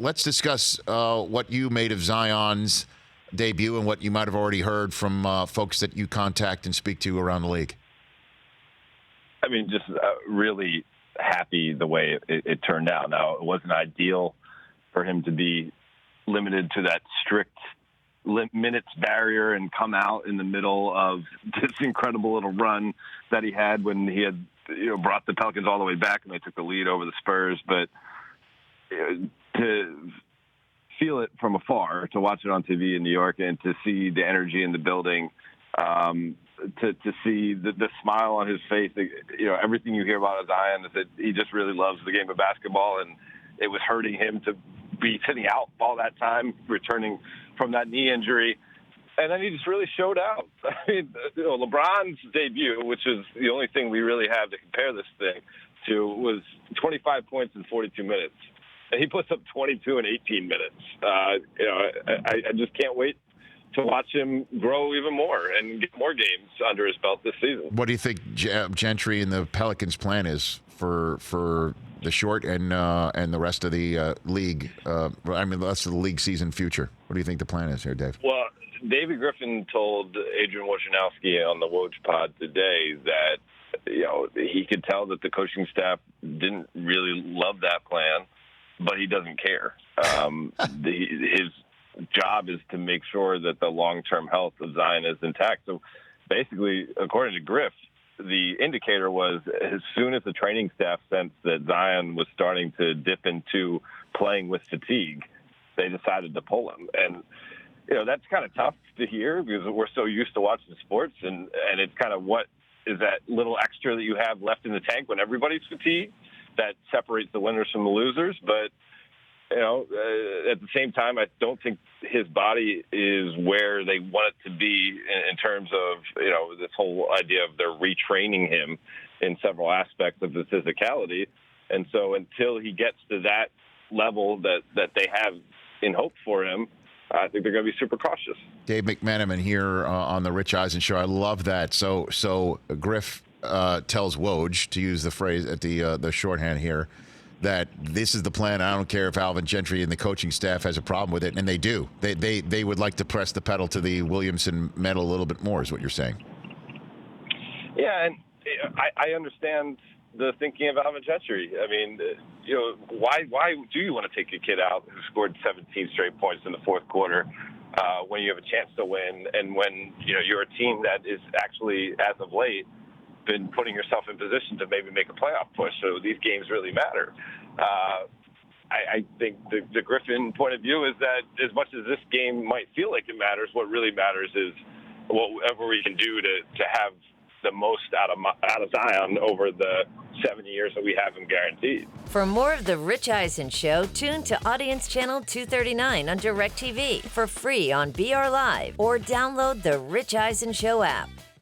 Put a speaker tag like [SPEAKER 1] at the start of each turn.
[SPEAKER 1] let's discuss what you made of Zion's debut and what you might have already heard from folks that you contact and speak to around the league.
[SPEAKER 2] I mean, just really happy the way it turned out. Now, it wasn't ideal for him to be limited to that strict minutes barrier and come out in the middle of this incredible little run that he had when he had brought the Pelicans all the way back and they took the lead over the Spurs. But to feel it from afar, to watch it on TV in New York, and to see the energy in the building, to see the smile on his face, everything you hear about Zion is that he just really loves the game of basketball, and it was hurting him to be sitting out all that time, returning from that knee injury. And then he just really showed out. I mean, LeBron's debut, which is the only thing we really have to compare this thing to, was 25 points in 42 minutes. And he puts up 22 in 18 minutes. I just can't wait to watch him grow even more and get more games under his belt this season.
[SPEAKER 1] What do you think Gentry and the Pelicans' plan is for the short and the rest of the league? The rest of the league season future. What do you think the plan is here, Dave?
[SPEAKER 2] Well, David Griffin told Adrian Wojnarowski on the Woj pod today that he could tell that the coaching staff didn't really love that plan, but he doesn't care. His job is to make sure that the long-term health of Zion is intact. So basically, according to Griff, the indicator was as soon as the training staff sensed that Zion was starting to dip into playing with fatigue, they decided to pull him. And, that's kind of tough to hear because we're so used to watching sports, and it's kind of what is that little extra that you have left in the tank when everybody's fatigued that separates the winners from the losers. But, at the same time, I don't think his body is where they want it to be in terms of, this whole idea of they're retraining him in several aspects of the physicality. And so until he gets to that level that they have in hope for him, I think they're going to be super cautious.
[SPEAKER 1] Dave McMenamin here on the Rich Eisen Show. I love that. So Griff tells Woj, to use the phrase at the shorthand here, that this is the plan. I don't care if Alvin Gentry and the coaching staff has a problem with it, and they do. They would like to press the pedal to the Williamson metal a little bit more, is what you're saying.
[SPEAKER 2] Yeah, and I understand the thinking of Alvin Gentry. I mean, why do you want to take a kid out who scored 17 straight points in the fourth quarter when you have a chance to win, and when you're a team that is actually, as of late, been putting yourself in position to maybe make a playoff push? So these games really matter. I think the Griffin point of view is that as much as this game might feel like it matters, what really matters is whatever we can do to have the most out of Zion over the 7 years that we have him guaranteed.
[SPEAKER 3] For more of The Rich Eisen Show, tune to Audience Channel 239 on DirecTV for free on BR Live or download the Rich Eisen Show app.